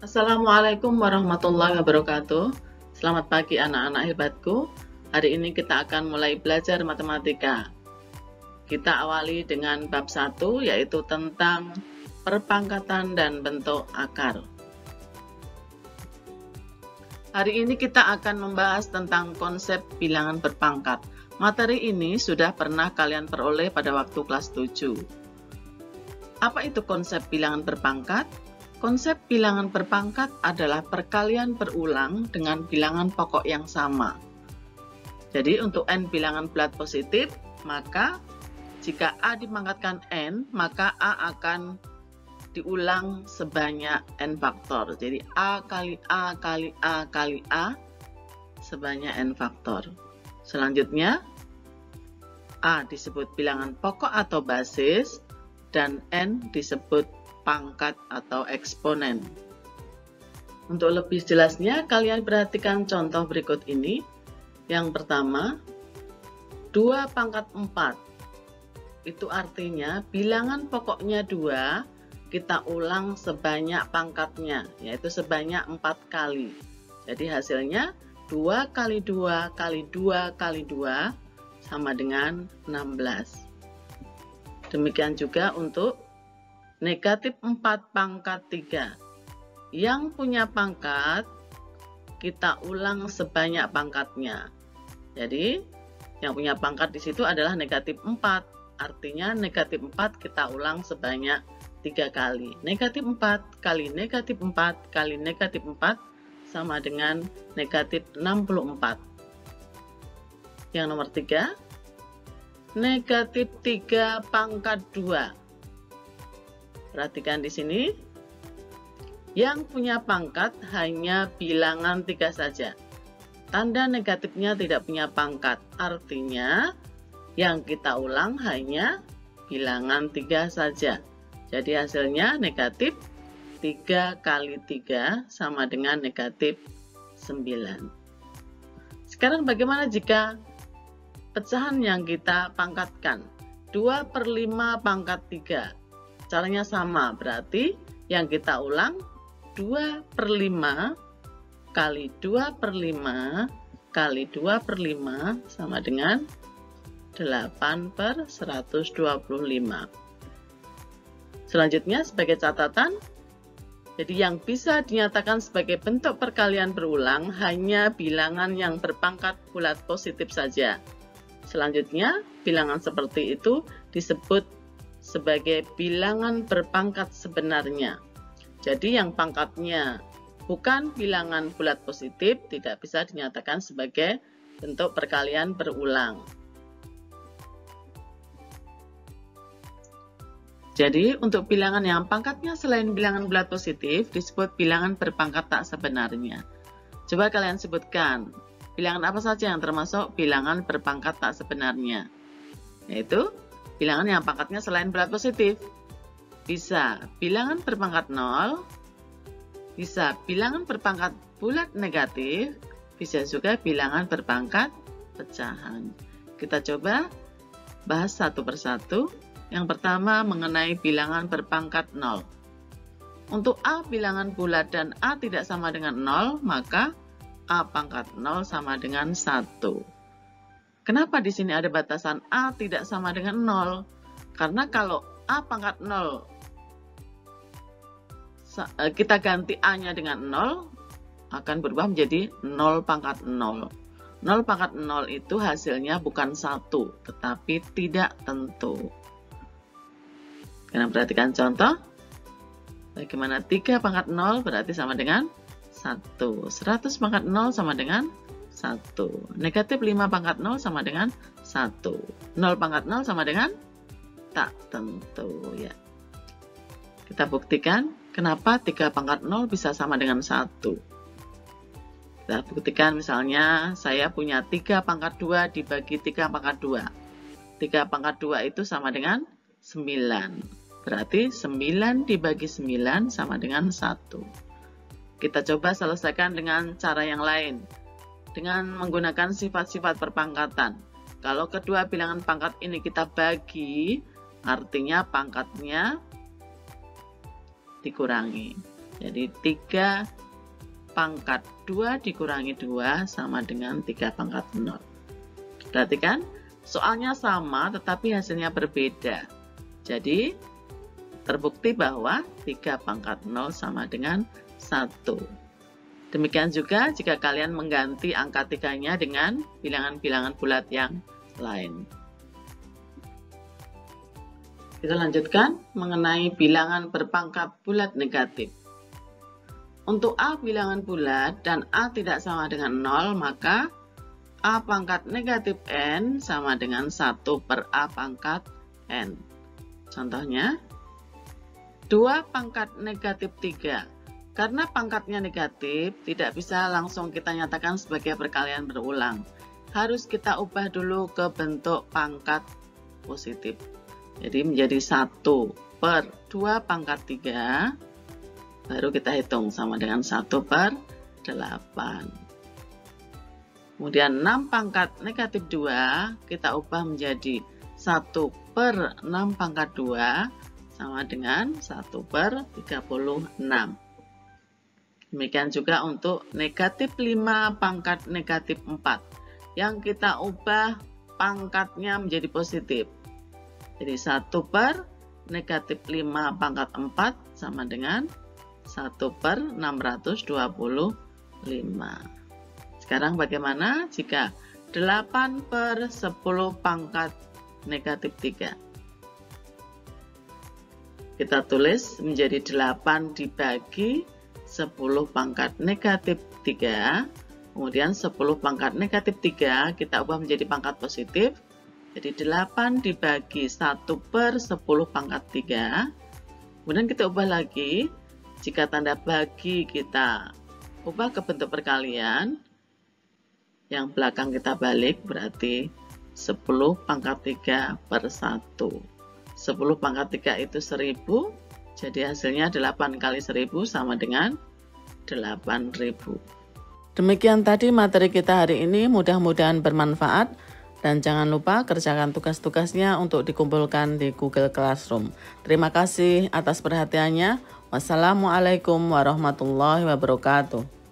Assalamualaikum warahmatullahi wabarakatuh. Selamat pagi anak-anak hebatku. Hari ini kita akan mulai belajar matematika. Kita awali dengan bab 1, yaitu tentang perpangkatan dan bentuk akar. Hari ini kita akan membahas tentang konsep bilangan berpangkat. Materi ini sudah pernah kalian peroleh pada waktu kelas 7. Apa itu konsep bilangan berpangkat? Konsep bilangan berpangkat adalah perkalian berulang dengan bilangan pokok yang sama. Jadi untuk n bilangan bulat positif, maka jika A dipangkatkan n, maka A akan diulang sebanyak n faktor. Jadi A kali A kali A kali A sebanyak n faktor. Selanjutnya, A disebut bilangan pokok atau basis, dan n disebut pangkat atau eksponen. Untuk lebih jelasnya, kalian perhatikan contoh berikut ini. Yang pertama, 2 pangkat 4. Itu artinya bilangan pokoknya 2, kita ulang sebanyak pangkatnya, yaitu sebanyak 4 kali. Jadi hasilnya 2 kali 2 kali 2 kali 2 sama dengan 16. Demikian juga untuk negatif 4 pangkat 3. Yang punya pangkat, kita ulang sebanyak pangkatnya. Jadi, yang punya pangkat di situ adalah negatif 4. Artinya, negatif 4 kita ulang sebanyak 3 kali. Negatif 4 kali negatif 4 kali negatif 4 sama dengan negatif 64. Yang nomor 3, negatif 3 pangkat 2. Perhatikan di sini, yang punya pangkat hanya bilangan 3 saja. Tanda negatifnya tidak punya pangkat, artinya yang kita ulang hanya bilangan 3 saja. Jadi hasilnya negatif 3 kali 3 sama dengan negatif 9. Sekarang bagaimana jika pecahan yang kita pangkatkan? 2/5 pangkat 3. Caranya sama, berarti yang kita ulang 2/5 kali 2/5 kali 2/5 sama dengan 8/125. Selanjutnya sebagai catatan, jadi yang bisa dinyatakan sebagai bentuk perkalian berulang hanya bilangan yang berpangkat bulat positif saja. Selanjutnya, bilangan seperti itu disebut sebagai bilangan berpangkat sebenarnya. Jadi yang pangkatnya bukan bilangan bulat positif tidak bisa dinyatakan sebagai bentuk perkalian berulang. Jadi untuk bilangan yang pangkatnya selain bilangan bulat positif disebut bilangan berpangkat tak sebenarnya. Coba kalian sebutkan bilangan apa saja yang termasuk bilangan berpangkat tak sebenarnya. Yaitu bilangan yang pangkatnya selain bulat positif. Bisa bilangan berpangkat 0, bisa bilangan berpangkat bulat negatif, bisa juga bilangan berpangkat pecahan. Kita coba bahas satu persatu. Yang pertama mengenai bilangan berpangkat 0. Untuk A bilangan bulat dan A tidak sama dengan 0, maka A pangkat 0 sama dengan 1. Kenapa di sini ada batasan A tidak sama dengan 0? Karena kalau A pangkat 0 kita ganti A-nya dengan 0, akan berubah menjadi 0 pangkat 0. 0 pangkat 0 itu hasilnya bukan 1, tetapi tidak tentu. Kalian perhatikan contoh. Bagaimana 3 pangkat 0 berarti sama dengan 1. 100 pangkat 0 sama dengan 1. Negatif 5 pangkat 0 sama dengan 1. 0 pangkat 0 sama dengan tak tentu ya. Kita buktikan kenapa 3 pangkat 0 bisa sama dengan 1. Kita buktikan misalnya saya punya 3 pangkat 2 dibagi 3 pangkat 2. 3 pangkat 2 itu sama dengan 9. Berarti 9 dibagi 9 sama dengan 1. Kita coba selesaikan dengan cara yang lain. Dengan menggunakan sifat-sifat perpangkatan. Kalau kedua bilangan pangkat ini kita bagi, artinya pangkatnya dikurangi. Jadi 3 pangkat 2 dikurangi 2 sama dengan 3 pangkat 0. Perhatikan, soalnya sama tetapi hasilnya berbeda. Jadi, terbukti bahwa 3 pangkat 0 sama dengan 1. Demikian juga jika kalian mengganti angka 3-nya dengan bilangan-bilangan bulat yang lain. Kita lanjutkan mengenai bilangan berpangkat bulat negatif. Untuk A bilangan bulat dan A tidak sama dengan 0, maka A pangkat negatif N sama dengan 1 per A pangkat N. Contohnya, 2 pangkat negatif 3. Karena pangkatnya negatif, tidak bisa langsung kita nyatakan sebagai perkalian berulang. Harus kita ubah dulu ke bentuk pangkat positif. Jadi menjadi 1 per 2 pangkat 3. Baru kita hitung sama dengan 1 per 8. Kemudian 6 pangkat negatif 2 kita ubah menjadi 1 per 6 pangkat 2 sama dengan 1 per 36. Demikian juga untuk negatif 5 pangkat negatif 4 yang kita ubah pangkatnya menjadi positif. Jadi 1 per negatif 5 pangkat 4 sama dengan 1 per 625. Sekarang bagaimana jika 8 per 10 pangkat negatif 3? Kita tulis menjadi 8 dibagi 10 pangkat negatif 3. Kemudian 10 pangkat negatif 3 kita ubah menjadi pangkat positif. Jadi 8 dibagi 1 per 10 pangkat 3. Kemudian kita ubah lagi. Jika tanda bagi kita ubah ke bentuk perkalian, yang belakang kita balik berarti 10 pangkat 3 per 1. 10 pangkat 3 itu 1000, jadi hasilnya 8 kali 1000 sama dengan 8000. Demikian tadi materi kita hari ini, mudah-mudahan bermanfaat. Dan jangan lupa kerjakan tugas-tugasnya untuk dikumpulkan di Google Classroom. Terima kasih atas perhatiannya. Wassalamualaikum warahmatullahi wabarakatuh.